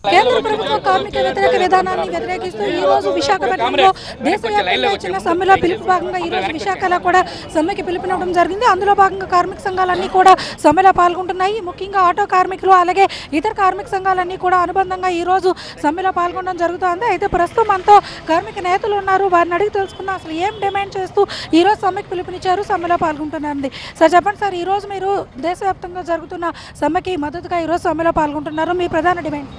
కేంద్ర ప్రభుత్వ కార్మిక వ్యతిరేక విధానాన్ని వ్యతిరేకిస్తూ ఈ రోజు విశాఖపట్నంలో దేశవ్యాప్తంగా చిన్న సమ్మెలో పిలుపు భాగంగా ఈ రోజు విశాఖలో కూడా సమ్మెకి పిలుపునివ్వడం జరిగింది. అందులో భాగంగా కార్మిక సంఘాలన్నీ కూడా సమ్మెలో పాల్గొంటున్నాయి. ముఖ్యంగా ఆటో కార్మికులు అలాగే ఇతర కార్మిక సంఘాలన్నీ కూడా అనుబంధంగా ఈ రోజు సమ్మెలో పాల్గొనడం జరుగుతుంది. అయితే ప్రస్తుతం మనతో కార్మిక నేతలు ఉన్నారు. వారిని అడిగి తెలుసుకున్నా అసలు ఏం డిమాండ్ చేస్తూ ఈ రోజు సమ్మెకి పిలుపునిచ్చారు, సమ్మెలో పాల్గొంటున్నారు. సార్ చెప్పండి సార్, ఈ రోజు మీరు దేశవ్యాప్తంగా జరుగుతున్న సమ్మెకి మద్దతుగా ఈ రోజు సమ్మెలో పాల్గొంటున్నారు. మీ ప్రధాన డిమాండ్?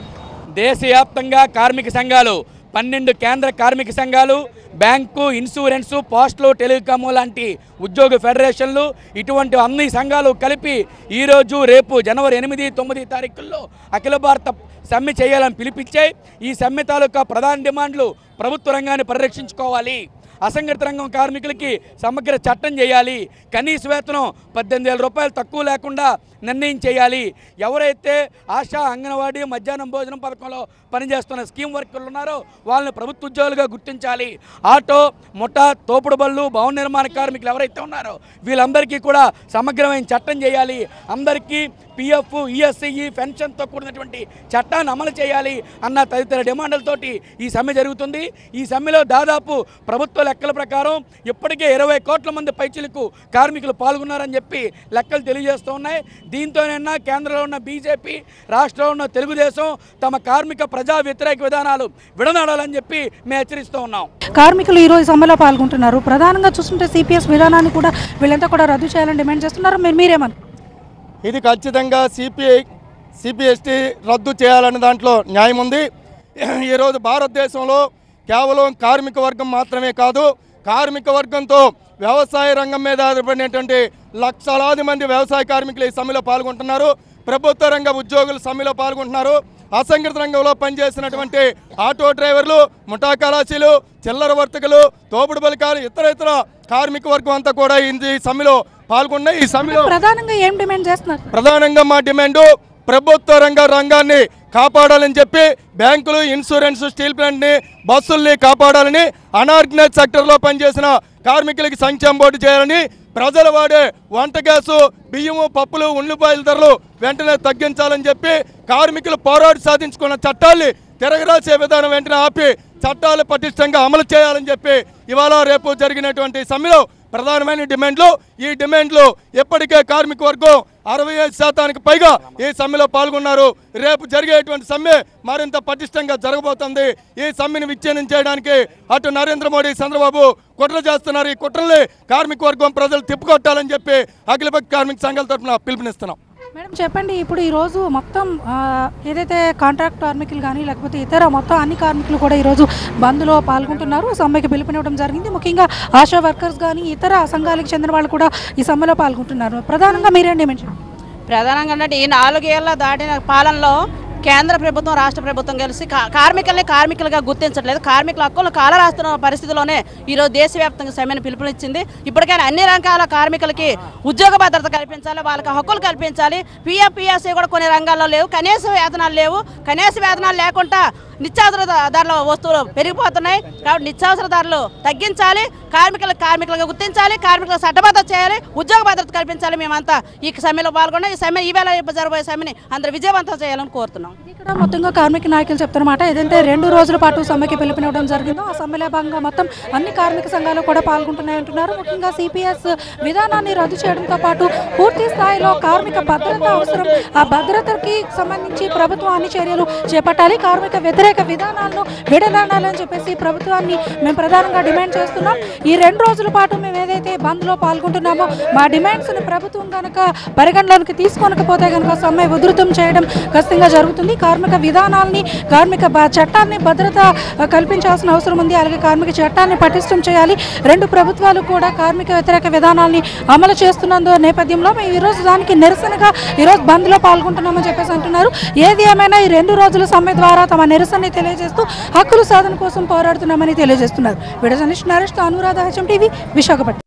దేశవ్యాప్తంగా కార్మిక సంఘాలు 12 కేంద్ర కార్మిక సంఘాలు, బ్యాంకు, ఇన్సూరెన్సు, పోస్టులు, టెలికాము లాంటి ఉద్యోగ ఫెడరేషన్లు, ఇటువంటి అన్ని సంఘాలు కలిపి ఈరోజు రేపు జనవరి 8, 9 తారీఖుల్లో అఖిల భారత సమ్మె చేయాలని పిలిపించాయి. ఈ సమ్మె తాలూకా ప్రధాన డిమాండ్లు ప్రభుత్వ రంగాన్ని పరిరక్షించుకోవాలి, అసంఘటిత రంగం కార్మికులకి సమగ్ర చట్టం చేయాలి, కనీస వేతనం 18,000 రూపాయలు తక్కువ లేకుండా నిర్ణయం చేయాలి, ఎవరైతే ఆశా, అంగన్వాడీ, మధ్యాహ్నం భోజనం పథకంలో పనిచేస్తున్న స్కీమ్ వర్కర్లు ఉన్నారో వాళ్ళని ప్రభుత్వ ఉద్యోగులుగా గుర్తించాలి, ఆటో, ముఠా, తోపుడు బళ్ళు, భవన నిర్మాణ కార్మికులు ఎవరైతే ఉన్నారో వీళ్ళందరికీ కూడా సమగ్రమైన చట్టం చేయాలి, అందరికీ పిఎఫ్, ఈఎస్ఐ పెన్షన్తో కూడినటువంటి చట్టాన్ని అమలు చేయాలి అన్న తదితర డిమాండ్లతోటి ఈ సమ్మె జరుగుతుంది. ఈ సమ్మెలో దాదాపు ప్రభుత్వ లెక్కల ప్రకారం ఇప్పటికే 20 కోట్ల మంది పైచిలకు కార్మికులు పాల్గొన్నారని చెప్పి లెక్కలు తెలియజేస్తూ ఉన్నాయి. దీంతోనైనా కేంద్రంలో ఉన్న బీజేపీ, రాష్ట్రంలో ఉన్న తెలుగుదేశం తమ కార్మిక ప్రజా వ్యతిరేక విధానాలు విడనాడాలని చెప్పి మేము హెచ్చరిస్తూ ఉన్నాం. కార్మికులు ఈరోజు సమ్మెలో పాల్గొంటున్నారు. ప్రధానంగా చూస్తుంటే సిపిఎస్ విధానాన్ని కూడా వీళ్ళంతా కూడా రద్దు చేయాలని డిమాండ్ చేస్తున్నారు. మీరేమని? ఇది ఖచ్చితంగా సిపిఎస్టీ రద్దు చేయాలనే దాంట్లో న్యాయం ఉంది. ఈరోజు భారతదేశంలో కేవలం కార్మిక వర్గం మాత్రమే కాదు, కార్మిక వర్గంతో వ్యవసాయ రంగం మీద ఆధారపడినటువంటి లక్షలాది మంది వ్యవసాయ కార్మికులు ఈ సమ్మెలో పాల్గొంటున్నారు. ప్రభుత్వ రంగ ఉద్యోగులు సమ్మెలో పాల్గొంటున్నారు. అసంఘటిత రంగంలో పనిచేసినటువంటి ఆటో డ్రైవర్లు, ముఠా కళాశీలు, చిల్లర వర్తకులు, తోపుడు బలికాలు, ఇతర కార్మిక వర్గం అంతా కూడా ఈ సమ్మెలో పాల్గొన్నాయి. ఈ సమ్మెలో ప్రధానంగా ఏం డిమాండ్ చేస్తున్నారు? ప్రధానంగా మా డిమాండ్ ప్రభుత్వ రంగాన్ని కాపాడాలని చెప్పి బ్యాంకులు, ఇన్సూరెన్స్, స్టీల్ ప్లాంట్ని, బస్సుల్ని కాపాడాలని, అనార్గనైజ్ సెక్టర్లో పనిచేసిన కార్మికులకి సంక్షేమ బోర్డు చేయాలని, ప్రజలు వాడే వంట గ్యాసు, బియ్యము, పప్పులు, ఉల్లిపాయల ధరలు వెంటనే తగ్గించాలని చెప్పి కార్మికులు పోరాడి సాధించుకున్న చట్టాల్ని తిరగరాసే విధానం వెంటనే ఆపి చట్టాలు పటిష్టంగా అమలు చేయాలని చెప్పి ఇవాళ రేపు జరిగినటువంటి సమ్మెలో ప్రధానమైన డిమాండ్లు. ఈ డిమాండ్లు ఇప్పటికే కార్మిక వర్గం 65% పైగా ఈ సమ్మెలో పాల్గొన్నారు. రేపు జరిగేటువంటి సమ్మె మరింత పటిష్టంగా జరగబోతుంది. ఈ సమ్మెను విచ్ఛేదం చేయడానికి అటు నరేంద్ర మోడీ, చంద్రబాబు కుట్రలు చేస్తున్నారు. ఈ కుట్రల్ని కార్మిక వర్గం ప్రజలు తిప్పుకొట్టాలని చెప్పి అఖిలపక్ష కార్మిక సంఘాల తరఫున పిలుపునిస్తున్నాం. మేడం చెప్పండి, ఇప్పుడు ఈరోజు మొత్తం ఏదైతే కాంట్రాక్ట్ కార్మికులు కానీ లేకపోతే ఇతర మొత్తం అన్ని కార్మికులు కూడా ఈరోజు బంద్లో పాల్గొంటున్నారు, సమ్మెకి పిలుపునివ్వడం జరిగింది. ముఖ్యంగా ఆశా వర్కర్స్ కానీ ఇతర సంఘాలకు చెందిన వాళ్ళు కూడా ఈ సమ్మెలో పాల్గొంటున్నారు. ప్రధానంగా మీరేంటి మెన్షన్? ప్రధానంగా అంటే ఈ 4 ఏళ్ల దాటిన పాలనలో కేంద్ర ప్రభుత్వం, రాష్ట్ర ప్రభుత్వం కలిసి కార్మికుల్ని కార్మికులుగా గుర్తించట్లేదు. కార్మికుల హక్కులను కాలరాస్తున్న పరిస్థితిలోనే ఈరోజు దేశవ్యాప్తంగా సమ్మెను పిలుపునిచ్చింది. ఇప్పటికైనా అన్ని రకాల కార్మికులకి ఉద్యోగ భద్రత కల్పించాలి, వాళ్ళకి హక్కులు కల్పించాలి. పిఎఫ్, పిఎస్ఐ కూడా కొన్ని రంగాల్లో లేవు, కనీస వేతనాలు లేవు. కనీస వేతనాలు లేకుండా నిత్యావసర ధరల వస్తువులు పెరిగిపోతున్నాయి. కాబట్టి నిత్యావసర ధరలు తగ్గించాలి, కార్మికులుగా గుర్తించాలి, కార్మికులకు చట్టబద్ధత చేయాలి, ఉద్యోగ భద్రత కల్పించాలి. మేమంతా ఈ సమ్మెలో పాల్గొన్నాం. ఈ సమ్మె ఈవేళ జరగబోయే సమ్మెని అందరూ విజయవంతం చేయాలని కోరుతున్నాం. ఇక్కడ మొత్తంగా కార్మిక నాయకులు చెప్తారన్నమాట, ఏదంటే 2 రోజుల పాటు సమ్మెకి పిలుపునివ్వడం జరిగిందో ఆ సమ్మెలో భాగంగా మొత్తం అన్ని కార్మిక సంఘాలు కూడా పాల్గొంటున్నాయంటున్నారు. ముఖ్యంగా సిపిఎస్ విధానాన్ని రద్దు చేయడంతో పాటు పూర్తి స్థాయిలో కార్మిక భద్రత అవసరం. ఆ భద్రతకి సంబంధించి ప్రభుత్వం అన్ని చర్యలు చేపట్టాలి, కార్మిక వ్యతిరేక విధానాలను విడనాడాలని చెప్పేసి ప్రభుత్వాన్ని మేము ప్రధానంగా డిమాండ్ చేస్తున్నాం. ఈ 2 రోజుల పాటు మేము ఏదైతే బంద్లో పాల్గొంటున్నామో మా డిమాండ్స్ని ప్రభుత్వం కనుక పరిగణలోకి తీసుకోనకపోతే కనుక సమ్మె ఉధృతం చేయడం ఖచ్చితంగా జరుగుతుంది. కార్మిక విధానాల్ని, కార్మిక చట్టాన్ని భద్రత కల్పించాల్సిన అవసరం ఉంది. అలాగే కార్మిక చట్టాన్ని పటిష్టం చేయాలి. 2 ప్రభుత్వాలు కూడా కార్మిక వ్యతిరేక విధానాల్ని అమలు చేస్తున్నందు నేపథ్యంలో మేము ఈరోజు దానికి నిరసనగా ఈరోజు బంద్లో పాల్గొంటున్నామని చెప్పేసి అంటున్నారు. ఏది ఏమైనా ఈ 2 రోజుల సమ్మె ద్వారా తమ నిరసన తెలియజేస్తూ హక్కుల సాధన కోసం పోరాడుతున్నామని తెలియజేస్తున్నారు. వీడియో జర్నలిస్ట్ నరేష్తో అనురాధ, HM టీవీ, విశాఖపట్నం.